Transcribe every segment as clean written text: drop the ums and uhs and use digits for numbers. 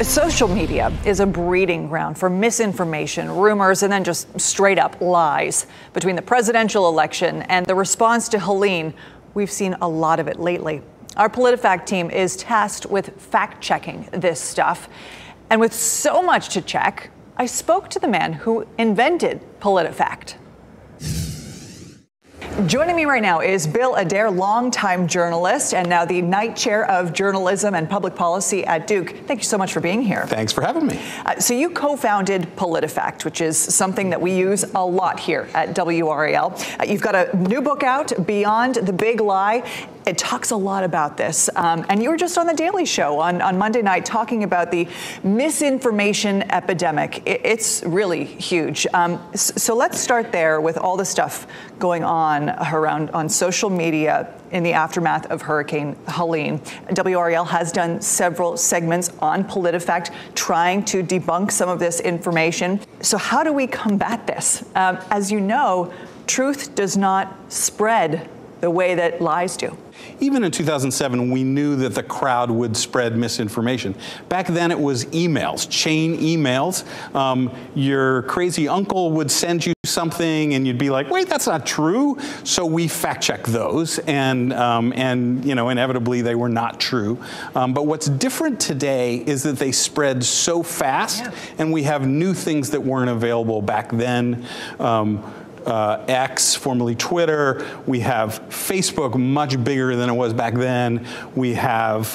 Social media is a breeding ground for misinformation, rumors, and then just straight up lies. Between the presidential election and the response to Helene, we've seen a lot of it lately. Our PolitiFact team is tasked with fact-checking this stuff. And with so much to check, I spoke to the man who invented PolitiFact. Joining me right now is Bill Adair, longtime journalist and now the Knight Chair of Journalism and Public Policy at Duke. Thank you so much for being here. Thanks for having me. So you co-founded PolitiFact, which is something that we use a lot here at WRAL. You've got a new book out, Beyond the Big Lie. It talks a lot about this. And you were just on The Daily Show on Monday night talking about the misinformation epidemic. It's really huge. So let's start there with all the stuff going on around on social media in the aftermath of Hurricane Helene. WRAL has done several segments on PolitiFact trying to debunk some of this information. So how do we combat this? As you know, truth does not spread the way that lies do. Even in 2007, we knew that the crowd would spread misinformation. Back then, it was emails, chain emails. Your crazy uncle would send you something, and you'd be like, "Wait, that's not true." So we fact-check those, and you know, inevitably, they were not true. But what's different today is that they spread so fast, and we have new things that weren't available back then. X, formerly Twitter. We have Facebook, much bigger than it was back then. We have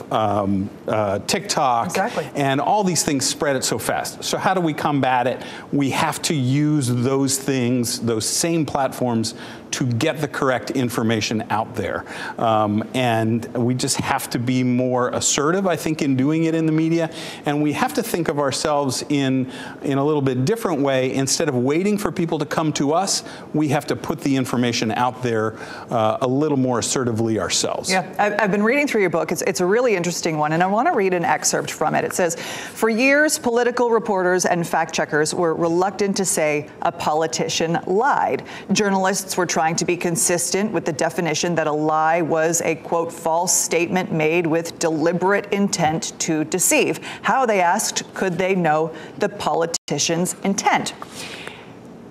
TikTok. Exactly. And all these things spread it so fast. So how do we combat it? We have to use those things, those same platforms, to get the correct information out there. And we just have to be more assertive, I think, in doing it in the media. And we have to think of ourselves in a little bit different way. Instead of waiting for people to come to us, we have to put the information out there a little more assertively ourselves. Yeah, I've been reading through your book. It's a really interesting one, and I want to read an excerpt from it. It says, "For years, political reporters and fact checkers were reluctant to say a politician lied. Journalists were trying to be consistent with the definition that a lie was a, quote, false statement made with deliberate intent to deceive. How, they asked, could they know the politician's intent?"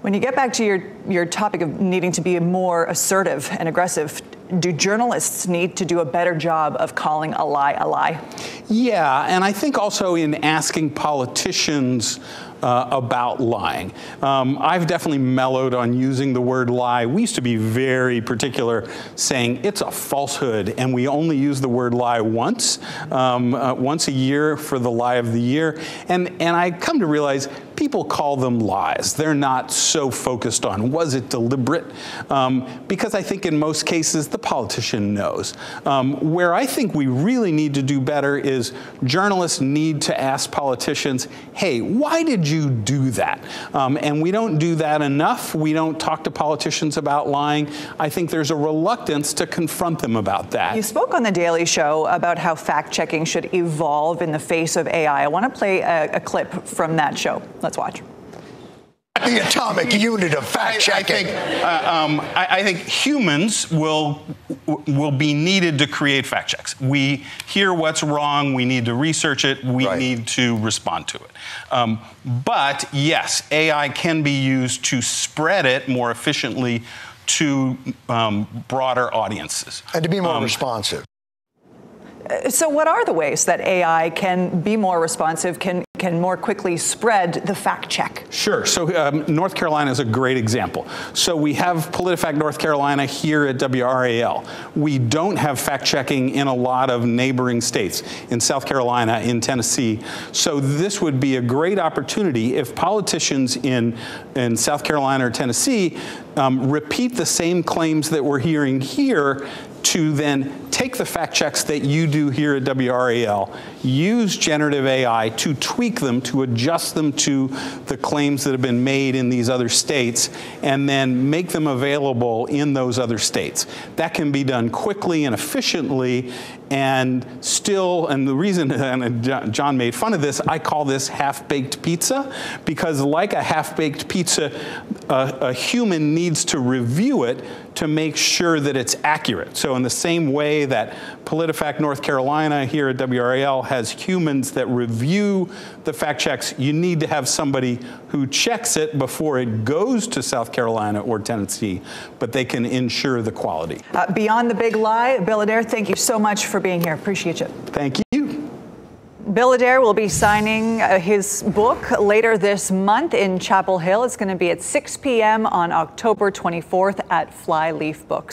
When you get back to your topic of needing to be more assertive and aggressive, do journalists need to do a better job of calling a lie a lie? Yeah, and I think also in asking politicians about lying. I've definitely mellowed on using the word lie. We used to be very particular saying it's a falsehood, and we only use the word lie once a year for the lie of the year. And I come to realize people call them lies. They're not so focused on was it deliberate, because I think in most cases the politician knows. Where I think we really need to do better is journalists need to ask politicians, hey, why did you do that? And we don't do that enough. We don't talk to politicians about lying. I think there's a reluctance to confront them about that. You spoke on The Daily Show about how fact-checking should evolve in the face of AI. I want to play a clip from that show. Let's watch. The atomic unit of fact-checking. I think humans will be needed to create fact checks. We hear what's wrong, we need to research it, we need to respond to it. But yes, AI can be used to spread it more efficiently to broader audiences. And to be more responsive. So what are the ways that AI can be more responsive, can more quickly spread the fact check? Sure. So North Carolina is a great example. So we have PolitiFact North Carolina here at WRAL. We don't have fact checking in a lot of neighboring states, in South Carolina, in Tennessee. So this would be a great opportunity if politicians in South Carolina or Tennessee repeat the same claims that we're hearing here, to then take the fact checks that you do here at WRAL, use generative AI to tweak them, to adjust them to the claims that have been made in these other states, and then make them available in those other states. That can be done quickly and efficiently, and still, and the reason, and John made fun of this, I call this half-baked pizza, because like a half-baked pizza, a human needs to review it to make sure that it's accurate. So in the same way that PolitiFact North Carolina here at WRAL has humans that review the fact checks, you need to have somebody who checks it before it goes to South Carolina or Tennessee, but they can ensure the quality. Beyond the Big Lie, Bill Adair, thank you so much for being here. Appreciate you. Thank you. Bill Adair will be signing his book later this month in Chapel Hill. It's going to be at 6 p.m. on October 24th at Flyleaf Books.